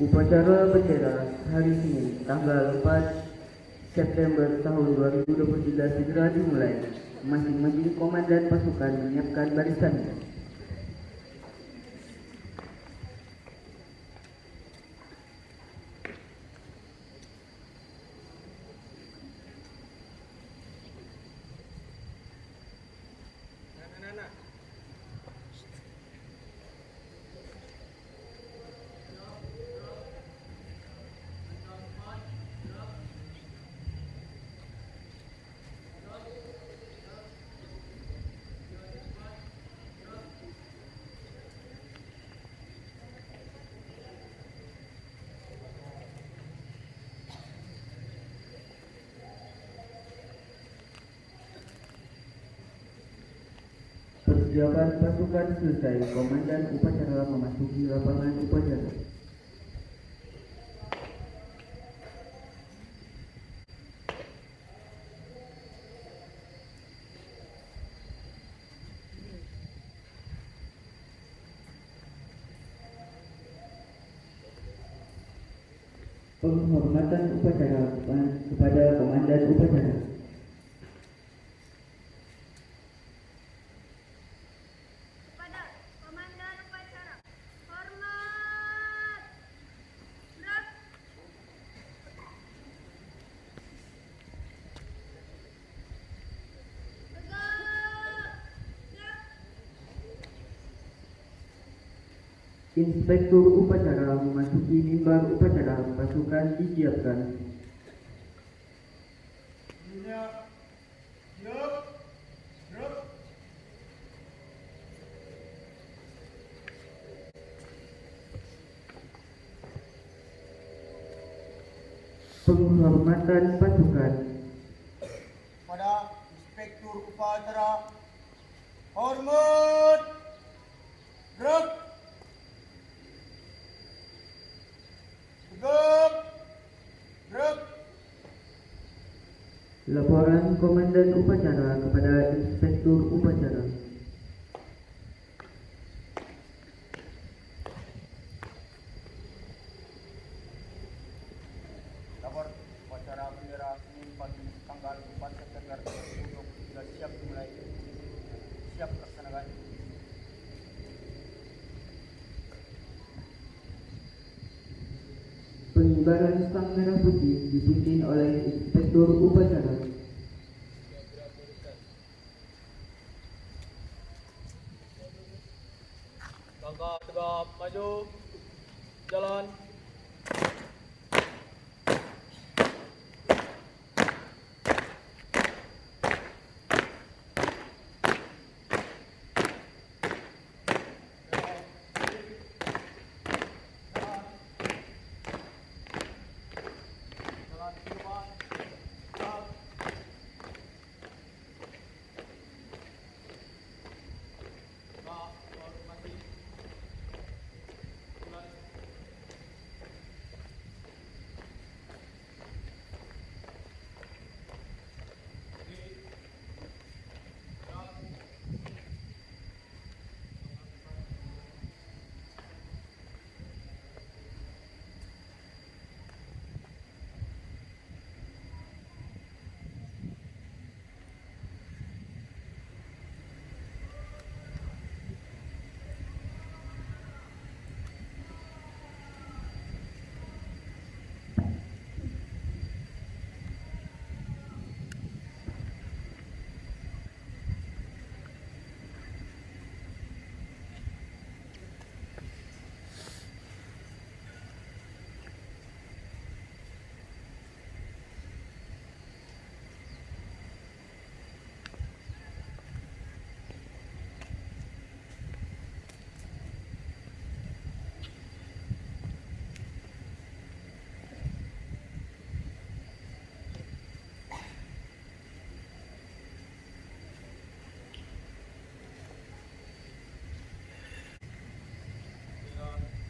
Upacara bendera hari Senin tanggal 4 September tahun 2023 segera dimulai. Masing-masing komandan pasukan menyiapkan barisannya. Persiapan pasukan selesai, komandan upacara memasuki lapangan upacara. Penghormatan upacara kepada komandan upacara. Kepada komandan upacara, hormat, gerak. Tegak, gerak. Inspektur upacara memasuki mimbar upacara, pasukan disiapkan. Penghormatan pasukan. Pada inspektur upacara, hormat, gerak, tegak, gerak. Laporan komandan upacara kepada inspektur upacara. Lapor upacara bendera Senin pagi tanggal 4 September 2023 siap dimulai. Siap laksanakan. Pengibaran sang merah putih dipimpin oleh inspektur upacara. Langkah tegap maju, jalan. Jalan ke depan. Gerak. Gerak, hormati. Mulai.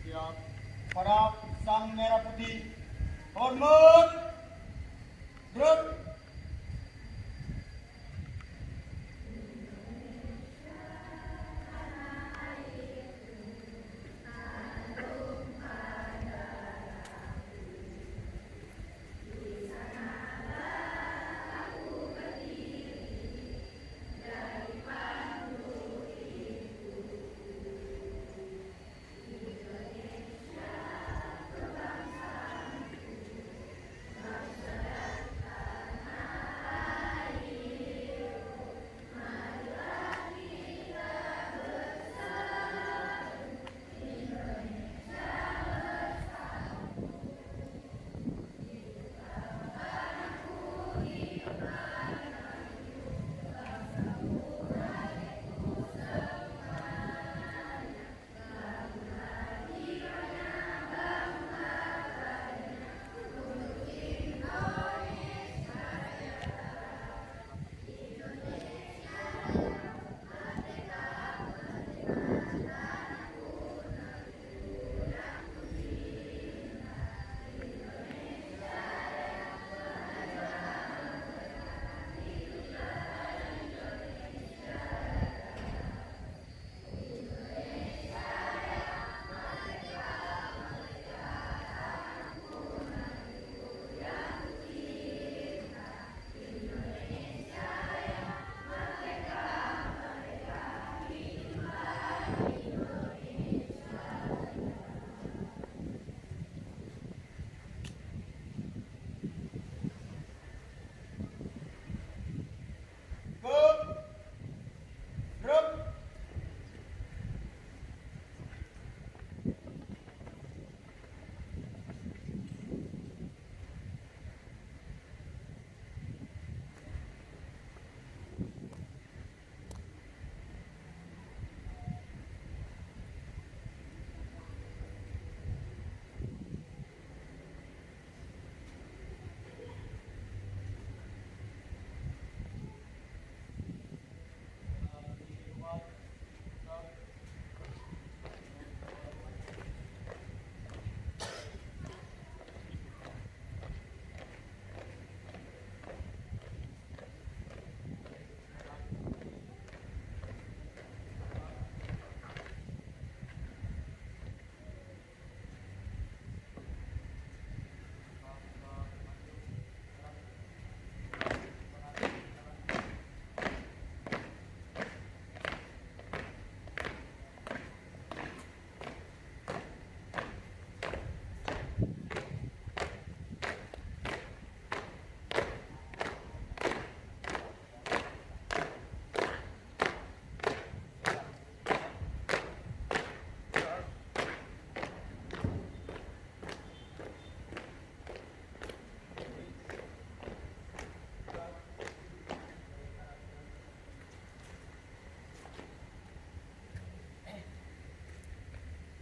Siap. Pada sang merah putih, hormat, gerak.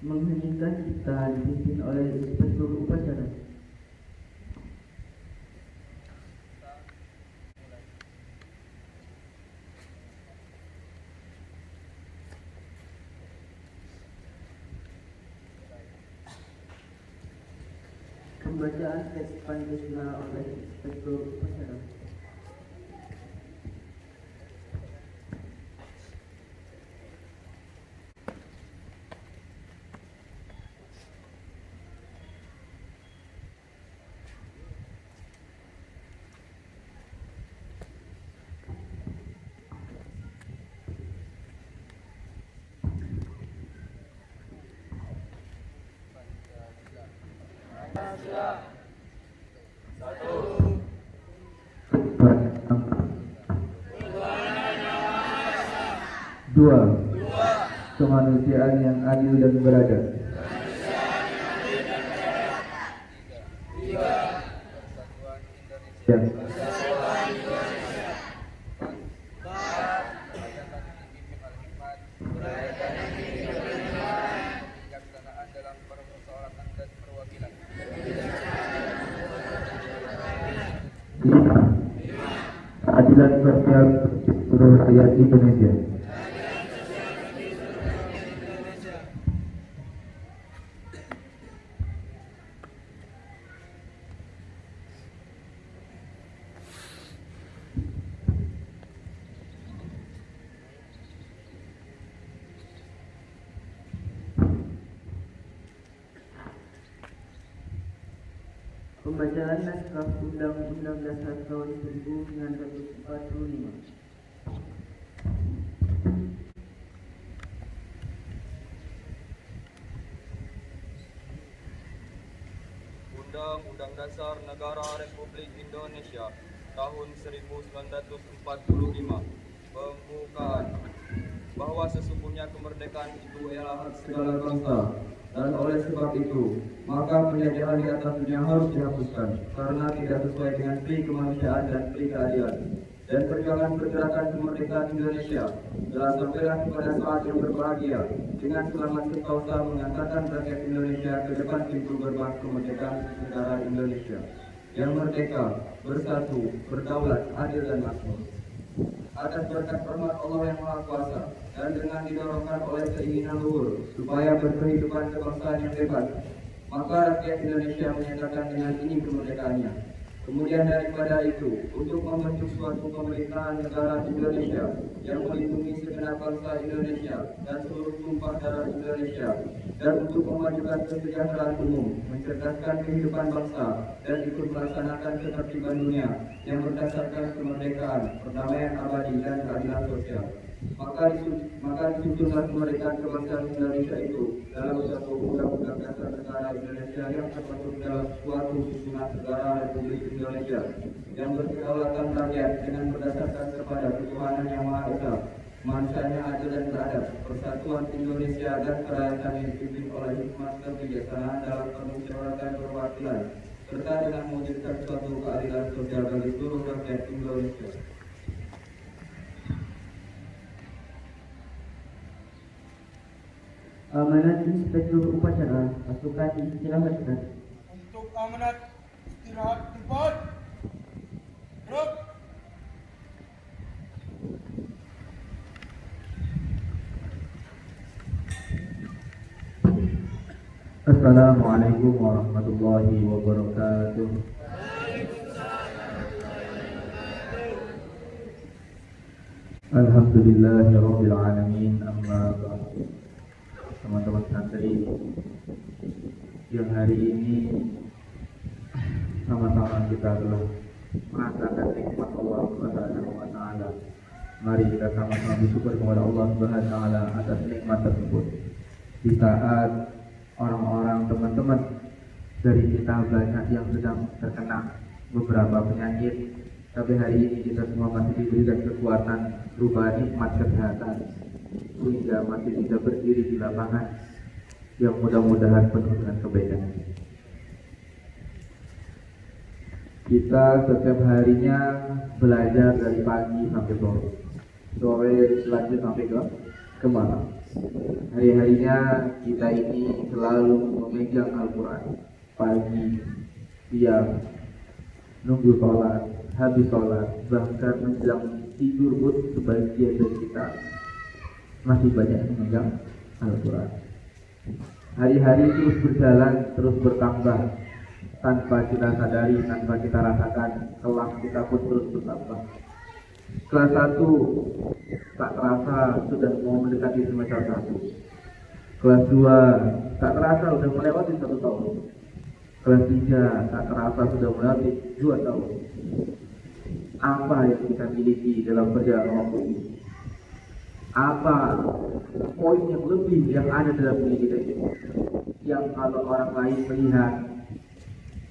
Mengheningkan kita dipimpin oleh inspektur upacara. Pembacaan teks Pancasila oleh inspektur upacara. Dua, kemanusiaan yang adil dan beradab. Tiga, Kebijaksanaan dalam permusyawaratan dan perwakilan. lima, keadilan sosial seluruh rakyat Indonesia. Pembacaan naskah Undang-Undang Dasar tahun 1945. Undang-Undang Dasar Negara Republik Indonesia tahun 1945. Pembukaan. Bahwa sesungguhnya kemerdekaan itu ialah hak segala bangsa, dan oleh sebab itu maka penjajahan di atasnya harus dihapuskan karena tidak sesuai dengan pri kemanusiaan dan pri keadilan. Dan perjuangan pergerakan kemerdekaan Indonesia telah sampailah kepada saat yang berbahagia dengan selamat sentosa mengantarkan rakyat Indonesia ke depan pintu gerbang kemerdekaan negara Indonesia yang merdeka, bersatu, berdaulat, adil dan makmur. Atas berkat rahmat Allah yang Maha Kuasa dan dengan didorongkan oleh keinginan luhur supaya berkehidupan kebangsaan yang bebas, maka rakyat Indonesia menyatakan dengan ini kemerdekaannya. Kemudian daripada itu, untuk membentuk suatu pemerintahan negara Indonesia yang melindungi segenap bangsa Indonesia dan seluruh tumpah darah Indonesia, dan untuk memajukan kesejahteraan umum, mencerdaskan kehidupan bangsa, dan ikut melaksanakan ketertiban dunia yang berdasarkan kemerdekaan, perdamaian abadi, dan keadilan sosial. Maka disusunlah kemerdekaan kebangsaan Indonesia itu dalam suatu undang-undang dasar negara Indonesia yang termasuk dalam suatu susunan negara Republik Indonesia yang berkedaulatan rakyat dengan berdasarkan kepada ketuhanan yang Maha Esa, kemanusiaan yang adil dan beradab, persatuan Indonesia dan kerakyatan yang dipimpin oleh hikmat kebijaksanaan dalam permusyawaratan perwakilan, serta dengan mewujudkan suatu keadilan sosial bagi seluruh rakyat Indonesia. Amanat inspektur upacara pasukan istirahatkan. Untuk amanat istirahat tempat. Gerak. Assalamualaikum warahmatullahi wabarakatuh. Alhamdulillahirabbil alamin, amma ba'du. Teman-teman santri yang hari ini sama-sama kita telah merasakan nikmat Allah Subhanahu wa taala. Mari kita sama-sama bersyukur kepada Allah Subhanahu wa taala atas nikmat tersebut. Di saat orang-orang teman-teman dari kita banyak yang sedang terkena beberapa penyakit, tapi hari ini kita semua masih diberikan kekuatan berupa nikmat kesehatan sehingga masih bisa berdiri di lapangan yang mudah-mudahan penuh dengan kebaikan. Kita setiap harinya belajar dari pagi sampai sore, sore lanjut sampai ke malam. Hari-harinya kita ini selalu memegang Al-Quran. Pagi, siang, nunggu sholat, habis sholat, bahkan menjelang tidur pun sebagian dari kita masih banyak yang memegang Al-Quran. Hari-hari terus berjalan, terus bertambah, tanpa kita sadari, tanpa kita rasakan, kelas kita pun terus bertambah. Kelas 1 tak terasa sudah mau mendekati semester 1. Kelas 2 tak terasa sudah melewati 1 tahun. Kelas 3 tak terasa sudah melewati 2 tahun. Apa yang kita miliki dalam perjalanan waktu ini? Apa poin yang lebih yang ada dalam diri kita ini? Yang kalau orang lain melihat,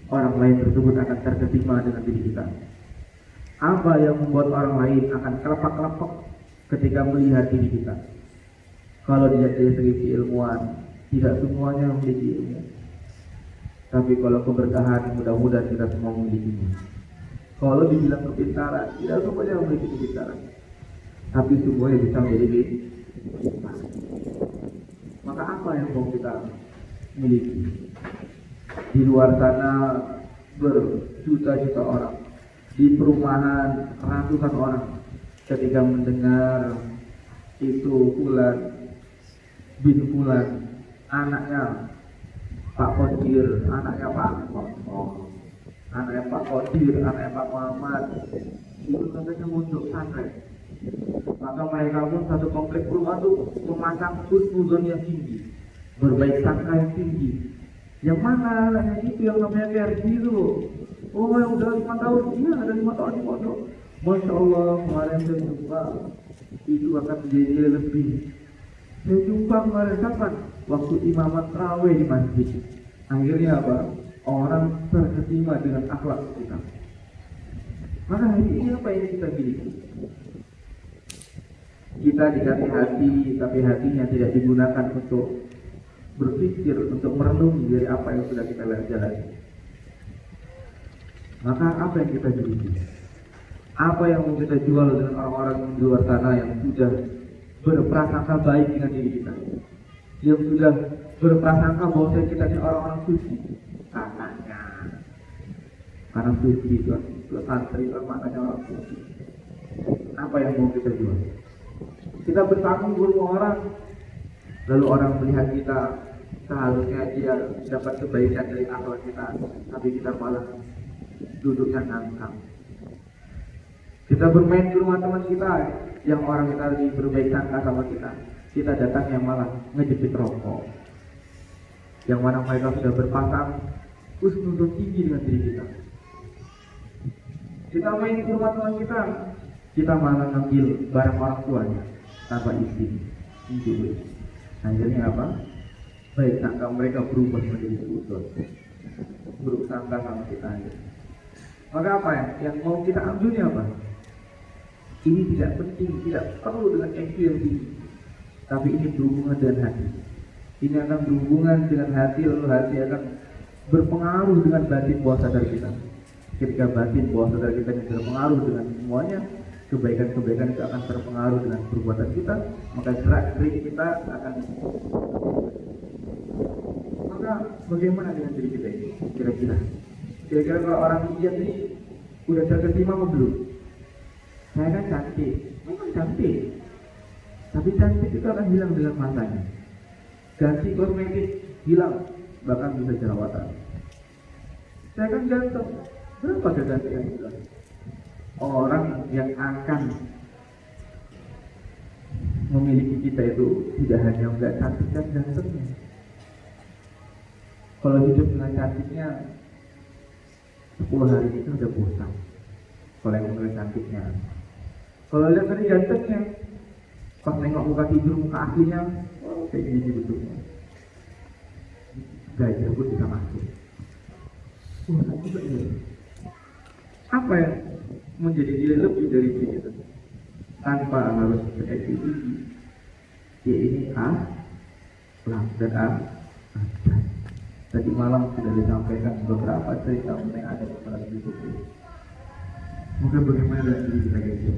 orang lain tersebut akan terkesima dengan diri kita. Apa yang membuat orang lain akan kelepak-kelepak ketika melihat diri kita? Kalau dilihat dari segi keilmuan, tidak semuanya memiliki ilmu. Tapi kalau keberkahan, mudah-mudahan kita semua memilikinya. Kalau dibilang kepintaran, tidak semuanya memiliki kepintaran. Tapi semuanya bisa menjadi pintar. Maka apa yang mau kita miliki? Di luar sana berjuta-juta orang, di perumahan ratusan orang, ketika mendengar itu Fulan bin Fulan, anaknya Pak Kodir, anaknya Pak anaknya Pak Kodir, anaknya Pak Muhammad, itu katanya untuk pesantren. Maka mereka pun satu komplek perumahan tuh memasang husnuzon yang tinggi, berbaik sangka yang tinggi. Yang mana yang itu yang namanya KRG itu? Oh, yang udah 5 tahun, iya ada 5 tahun di pondok. Masya Allah, kemarin saya jumpa itu akan menjadi lebih. Saya jumpa kemarin kapan? Waktu imamat tarawih di masjid. Akhirnya apa? Orang terkesima dengan akhlak kita. Maka hari ini apa yang kita miliki? Kita dikasih hati, tapi hatinya tidak digunakan untuk berpikir, untuk merenungi dari apa yang sudah kita jalani. Maka apa yang kita miliki? Apa yang mau kita jual dengan orang-orang di luar sana yang sudah berprasangka baik dengan diri kita, yang sudah berprasangka bahwa kita ini orang-orang suci, katanya karena suci itu santri, maknanya orang suci. Apa yang mau kita jual? Kita bersanggung rumah orang, lalu orang melihat kita, seharusnya dia dapat kebaikan dari akhlak kita, tapi kita malah duduknya ngangkang. Kita bermain di rumah teman kita yang orang kita lagi berbaik sangka sama kita datang yang malah ngejepit rokok, yang mana mereka sudah berpasang husnuzon tinggi dengan diri kita. Kita main di rumah teman kita malah ngambil barang orang tuanya tanpa izin. Akhirnya apa? Baik sangka mereka berubah menjadi husnuzon, buruk sangka sama kita. Maka apa ya? Yang mau kita ambilnya apa? Ini tidak penting, tidak perlu dengan IQ yang tinggi, tapi ini berhubungan dengan hati. Ini akan berhubungan dengan hati, lalu hati akan berpengaruh dengan batin bawah sadar kita. Ketika batin bawah sadar kita yang berpengaruh dengan semuanya, kebaikan-kebaikan itu akan terpengaruh dengan perbuatan kita, maka gerak-gerik kita akan. Maka bagaimana dengan diri kita ini? Kira-kira kalau orang lihat ini udah terkesima atau belum? Saya kan cantik, memang cantik, tapi cantik itu akan hilang dengan masanya. Ganti kosmetik hilang, bahkan bisa jerawatan. Saya kan ganteng, berapa kegantian itu? Orang yang akan memiliki kita itu tidak hanya enggak cantik dan gantengnya. Kalau hidup dengan cantiknya 10 hari itu udah bosan. Kalau yang menurut cantiknya, kalau lihat dari gantengnya, pas nengok muka tidur, muka aslinya, oh, kayak gini bentuknya. Gajah pun bisa masuk. Apa yang menjadi nilai lebih dari itu? Tanpa harus berekspresi tinggi. Ya ini akhlak dan adab. Tadi malam sudah disampaikan beberapa cerita yang ada pada buku. Maka bagaimana dengan diri kita gitu?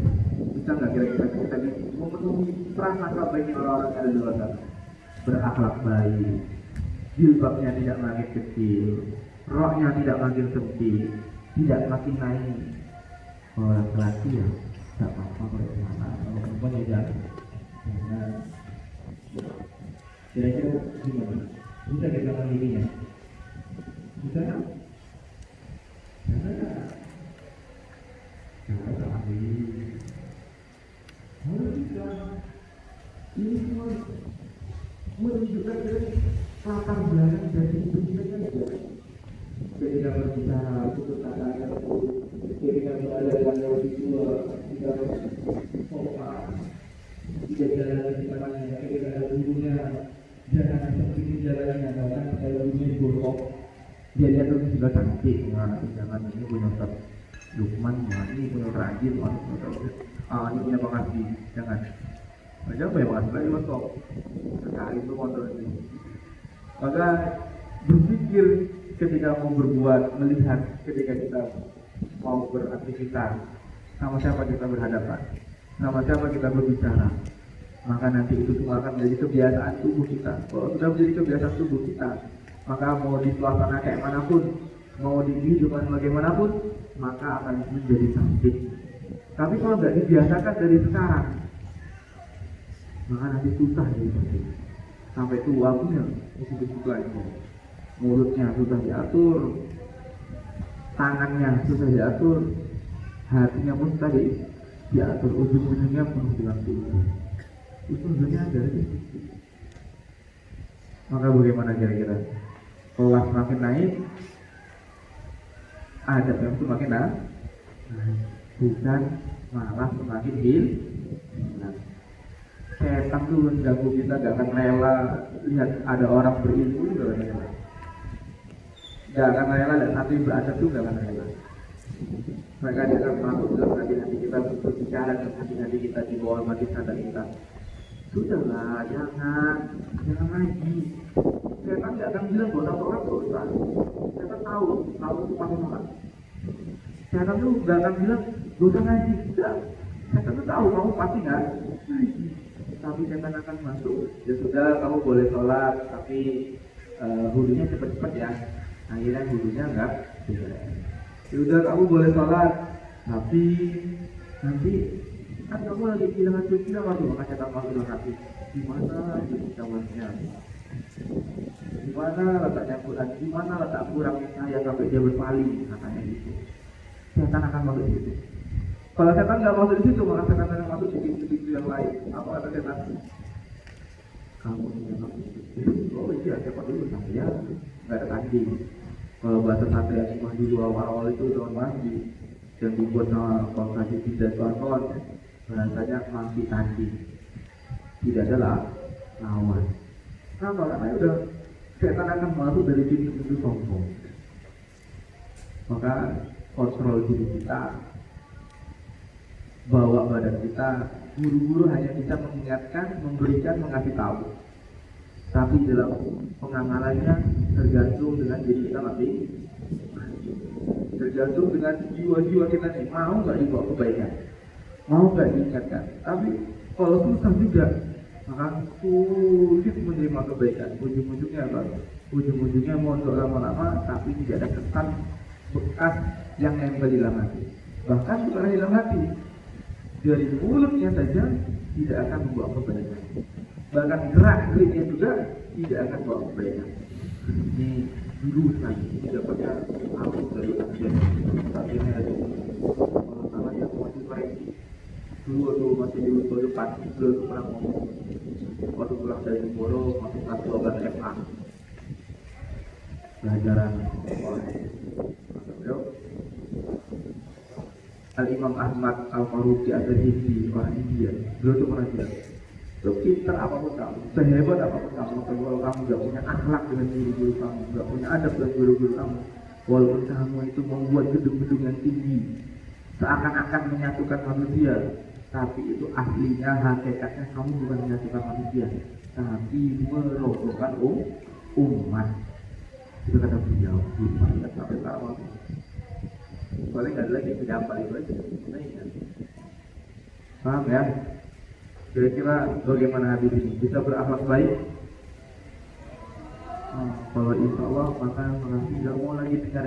Bisa nggak kira-kira kita memenuhi prasangka baiknya orang-orang yang ada di luar sana. Berakhlak baik, jilbabnya tidak makin kecil, roknya tidak makin sempit, tidak makin naik. Kalau laki-laki ya tidak apa-apa kalau mana, kalau perempuan ya jangan. Kira-kira gimana? Bisa kita mandirinya? Bisa kan? Jangan sekali. Harus bisa. Ini semua menunjukkan latar belakang dari hidup kita saja. Ketika berbicara untuk kata-kata, ketika berada dengan yang lebih tua, kita tidak jalan di depannya, ketika ada gurunya, jangan seperti jalannya, bahkan kalau gurunya digosok, dia lihat itu sudah cantik, jangan ini punya Ustaz Lukman, ini punya rajin, ini punya pengerti, jangan. Macam apa ya mas? Lagi gosok, sekali itu motor ini. Maka berpikir ketika mau berbuat, melihat ketika kita mau beraktivitas, sama siapa kita berhadapan, sama siapa kita berbicara, maka nanti itu semua akan menjadi kebiasaan tubuh kita. Kalau sudah menjadi kebiasaan tubuh kita, maka mau di suasana kayak manapun, mau di kehidupan bagaimanapun, maka akan menjadi cantik. Tapi kalau nggak dibiasakan dari sekarang, maka nanti susah jadi cantik. Sampai tua pun ya begitu aja. Mulutnya sudah diatur, tangannya sudah diatur, hatinya pun tadi diatur, ujung-ujungnya penuh dengan tubuh. Ujung-ujungnya ada di situ. Maka bagaimana kira-kira? Kelas makin naik, adab yang semakin naik, bukan malah semakin hilang. Setan tuh mengganggu kita, gak akan rela lihat ada orang berilmu, gak akan rela. Gak akan rela dan hati beradab tuh gak akan rela. Mereka dia akan masuk dalam hati-hati kita, berbicara dengan hati-hati kita, di bawah mati sadar kita. Sudahlah, jangan lagi. Setan gak akan bilang bahwa satu orang dosa. Setan tahu itu pasti salah. Setan tuh gak akan bilang dosa ngaji. Tidak. Setan tuh tahu kamu pasti nggak ngaji. Tapi setan akan masuk. Ya sudah, kamu boleh sholat, tapi hulunya cepat-cepat ya. Akhirnya hulunya enggak. Ya udah, kamu boleh sholat, tapi nanti kan kamu lagi kehilangan suci waktu, maka setan masuk dalam hati. Gimana itu cawannya? Gimana letaknya Quran? Gimana letak kurangnya saya sampai dia berpaling? Katanya gitu. Setan akan masuk di situ. Kalau setan nggak masuk di situ, maka setan akan masuk di pintu-pintu yang lain. Apa kata setan? Kamu yang masuk di situ. Oh iya, siapa dulu saya? Nggak ada tanding. Kalau bahasa sate yang cuma dulu awal-awal itu daun mandi yang dibuat sama Bang Haji dan kawan-kawan, bahasanya mandi tanding. Tidak adalah lawan. Kenapa? Karena udah setan akan masuk dari pintu-pintu sombong. Maka kontrol diri kita, bawa badan kita. Guru-guru hanya bisa mengingatkan, memberikan, mengasih tahu. Tapi dalam pengamalannya tergantung dengan diri kita masing. Tergantung dengan jiwa-jiwa kita nih, mau nggak dibawa kebaikan, mau nggak diingatkan. Tapi kalau susah juga, maka sulit menerima kebaikan. Ujung-ujungnya apa? Ujung-ujungnya mondok lama-lama, tapi tidak ada kesan bekas yang nempel di dalam hati. Bahkan bukan di dalam hati, dari mulutnya saja tidak akan membawa kebaikan. Bahkan gerak-geriknya juga tidak akan membawa kebaikan. Ini dulu sekali, tidak pada aku dari kajian. Saat ini ada kalau salah ya masih koreksi. Dulu masih di usul depan, belum pernah ngomong. Waktu pulang dari Boro, masuk kelas 12 FA. Pelajaran sekolah. Al-Imam Ahmad Al-Faruqi Al-Hindi, orang India. Beliau itu pernah bilang, sepintar apapun kamu, sehebat apapun kamu, kalau kamu gak punya akhlak dengan guru-guru kamu, gak punya adab dengan guru-guru kamu, walaupun kamu itu membuat gedung-gedung yang tinggi, seakan-akan menyatukan manusia, tapi itu aslinya, hakikatnya kamu bukan menyatukan manusia, tapi merobohkan umat. Itu kata beliau, umat tidak sampai tahu. Soalnya nggak ada lagi yang hafal itu aja. Paham ya? Kira-kira bagaimana Habib ini? Bisa berakhlak baik? Kalau insya Allah maka tidak mau lagi dengar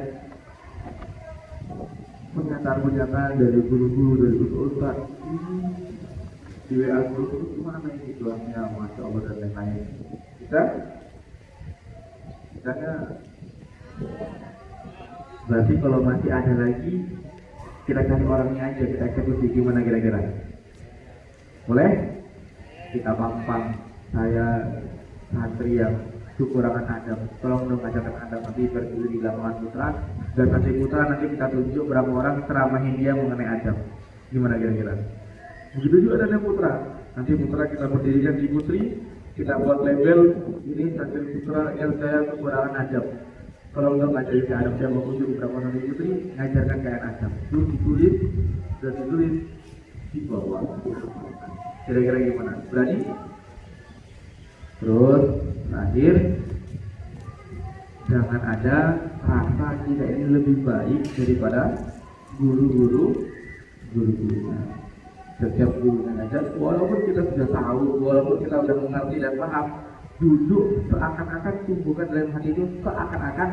pernyataan-pernyataan dari guru-guru, dari ustaz di WA guru itu gimana ini situasinya, masya Allah dan lain-lain. Misalnya berarti kalau masih ada lagi, kita cari orangnya aja, kita eksekusi. Gimana kira-kira? Boleh? Kita pampang, saya santri yang kekurangan adab, tolong dong ajarkan adab nanti berdiri di lapangan putra, dan santri putra nanti kita tunjuk berapa orang ceramahin dia mengenai adab. Gimana kira-kira? Begitu juga dengan putra, nanti putra kita berdirikan di putri, kita buat label ini santri putra yang saya kekurangan adab, tolong dong ajarin ke adab. Saya mau tunjuk berapa santri putri ngajarkan kayak adab, terus ditulis dan ditulis di bawah. Kira-kira gimana? Berani? Terus terakhir, jangan ada rasa kita ini lebih baik daripada guru-gurunya. Setiap gurunya ngajar, walaupun kita sudah tahu, walaupun kita sudah mengerti dan paham, duduk seakan-akan tumbuhkan dalam hati itu seakan-akan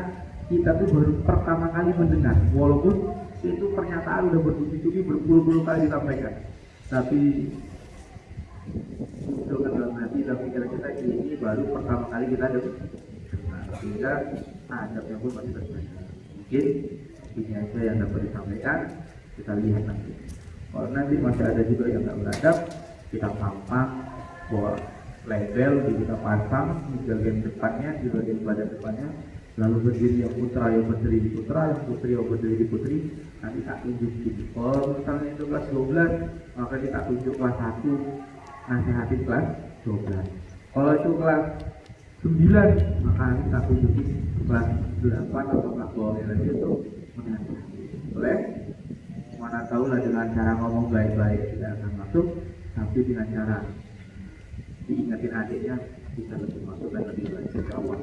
kita tuh baru pertama kali mendengar, walaupun itu pernyataan udah bertubi-tubi berpuluh-puluh kali disampaikan, tapi itu dalam hati dan pikiran kita ini baru pertama kali kita dengar, sehingga adabnya pun masih terbaca. Mungkin ini aja yang dapat disampaikan, kita lihat nanti. Kalau nanti masih ada juga yang nggak beradab, kita pampang bawa label, kita pasang di bagian depannya, di bagian badan depannya, lalu berdiri yang putra, yang berdiri di putra, yang putri, yang berdiri di putri. Nanti tak tunjukin. Kalau misalnya itu kelas 12, maka kita tunjuk kelas 1, nasihatin kelas 12. Kalau itu kelas 9, maka kita tunjukin kelas 8 atau kelas bawahnya lagi itu menasihati. Boleh? Mana tahu lah dengan cara ngomong baik-baik tidak akan masuk, tapi dengan cara diingatin adiknya bisa lebih masuk dan lebih baik. Insya Allah.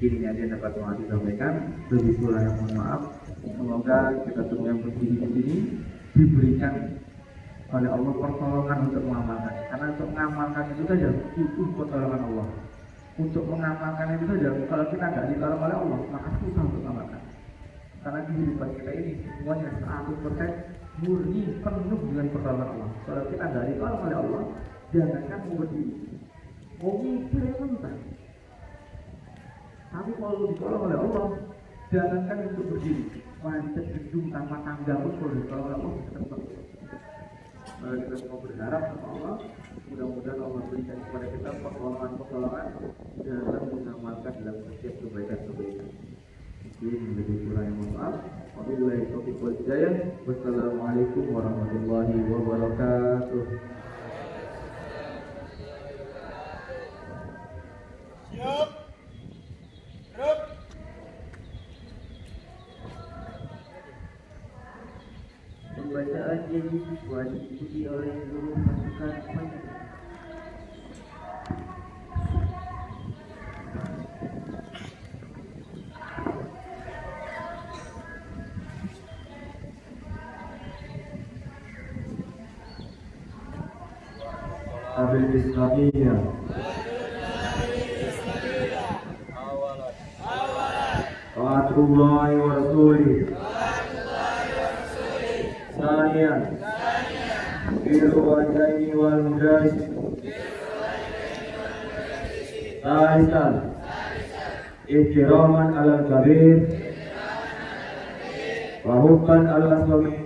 Ini aja yang dapat Tuhan sampaikan. Lebih kurang yang mohon maaf. Semoga kita semua yang berdiri di sini diberikan oleh Allah pertolongan untuk mengamalkan. Karena untuk mengamalkan itu saja butuh pertolongan Allah. Untuk mengamalkan itu saja, kalau kita nggak ditolong oleh Allah, maka susah untuk mengamalkan. Karena kehidupan kita ini semuanya 100% murni penuh dengan pertolongan Allah. Kalau kita nggak ditolong oleh Allah, jangankan mau berdiri, mau mikir mentah. Tapi kalau ditolong oleh Allah, jangankan untuk berdiri, manjat gedung tanpa tangga pun kalau ditolong oleh Allah tetap. Kita semua berharap sama Allah, mudah-mudahan Allah berikan kepada kita pertolongan dalam mengamalkan dalam setiap kebaikan-kebaikan. Mungkin lebih kurang yang mohon maaf. Wabillahi taufiq wal hidayah. Wassalamualaikum warahmatullahi wabarakatuh. Siap. Rep. Pembacaan yang siswa diikuti oleh seluruh pasukan pemain. Abil Islamiyah. Ta'atullahi wa rasulih. Thaniyan birru walidaini wal mudaris. Thalithan ihtiraman alal kabir wa hubban alal saghir.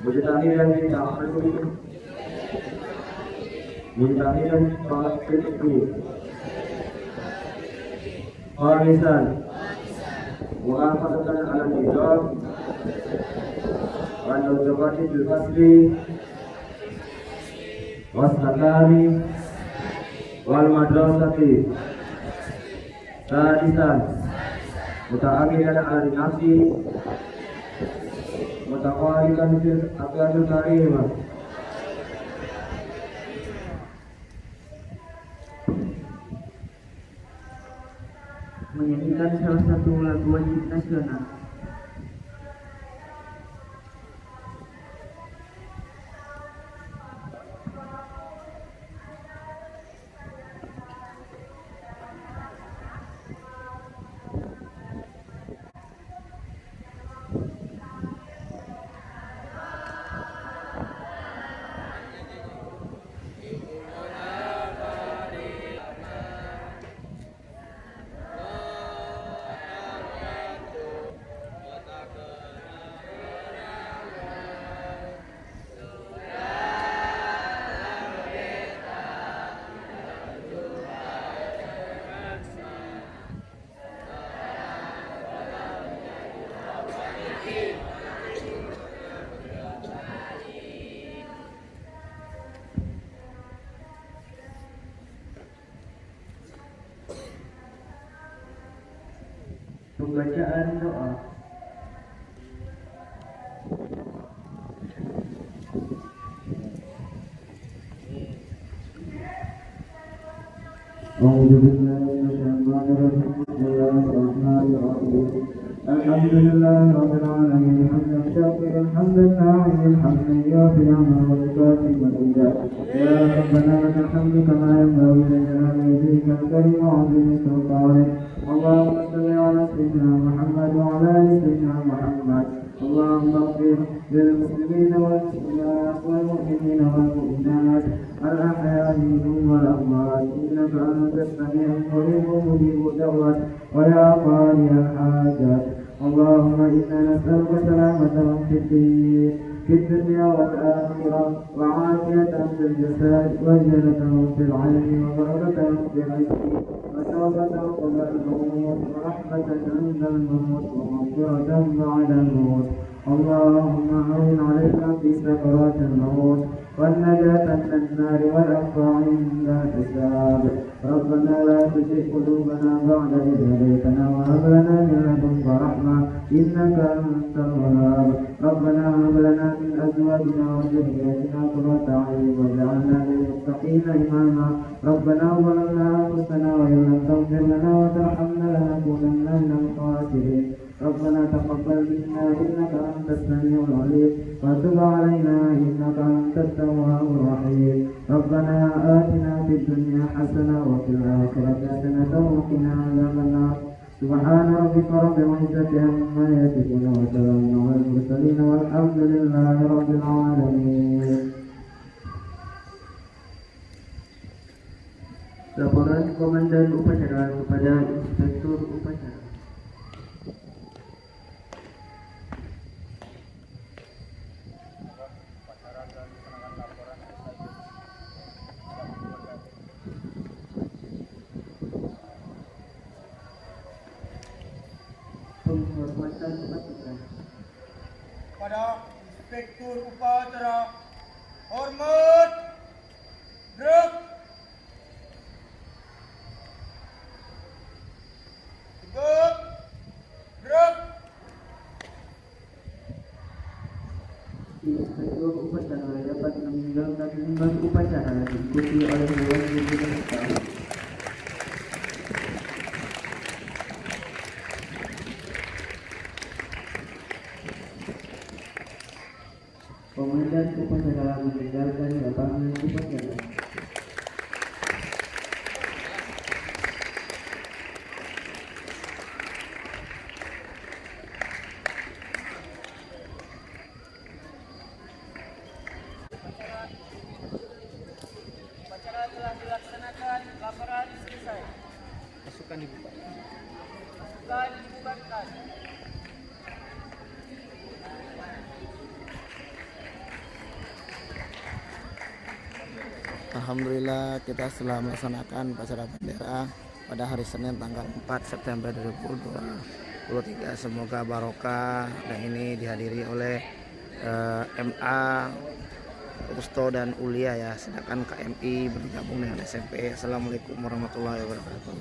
Mujtahidan fi ta'ammuli mujtahidan fi ta'ammuli. Khamisan muhafazatan 'ala al-nizam wa al-zawati bil fasli was-sakani wal madrasati. Sadisan muta'ammilan 'ala al-nafsi mutaqalidan fil aqlil karimah. Menyanyikan salah satu lagu wajib nasional. bacaan doa. أعوذ بالله من الشيطان الرجيم. بسم الله الرحمن الرحيم. الحمد لله رب العالمين حمدا شاكرا حمدا ناعما حمدا يوفي نعمه ويكافئ مزيدا. يا ربنا لك الحمد كما ينبغي لجلال وجهك الكريم وعظيم سلطانك. اللهم صل على سيدنا محمد وعلى ال سيدنا محمد. اللهم اغفر للمسلمين والمسلمات والمؤمنين والمؤمنات الأحياء منهم والأموات إنك أنت السميع القريب مجيب الدعوات ويا قاضي الحاجات. اللهم إنا نسألك سلامة في الدين في الدنيا والآخرة وعافية في الجسد وجنة في العين وبركة في الرزق وتوبة قبل الموت ورحمة عند الموت ومغفرة بعد الموت. اللهم أعن علينا في سكرات الموت والنجاة من النار والعفو عند الحساب. ربنا لا تزغ قلوبنا بعد إذ هديتنا وهب لنا من لدنك رحمة إنك أنت الوهاب. ربنا هب لنا من أزواجنا وذرياتنا قرة أعين واجعلنا للمتقين إماما. ربنا ظلمنا أنفسنا وإن لم تغفر لنا وترحمنا لنكونن من الخاسرين. ربنا تقبل منا إنك أنت السميع العليم وتب علينا إنك أنت التواب الرحيم. ربنا آتنا في الدنيا حسنة وفي الآخرة حسنة وقنا عذاب النار. سبحان ربك رب العزة عما يصفون وسلام على المرسلين والحمد لله رب العالمين. Laporan Komandan Upacara kepada Inspektur Upacara. Penghormatan pasukan. Pada Inspektur Upacara, hormat, gerak, tegak, gerak. Inspektur Upacara dapat meninggalkan lembar upacara diikuti oleh dewan pimpinan upacara. Komandan upacara meninggalkan lapangan upacara. Upacara telah dilaksanakan, laporan selesai. Pasukan dibubarkan. Alhamdulillah kita setelah melaksanakan upacara bendera pada hari Senin tanggal 4 September 2023. Semoga barokah, dan ini dihadiri oleh MA, Usto dan Ulia ya, sedangkan KMI bergabung dengan SMP. Assalamualaikum warahmatullahi wabarakatuh.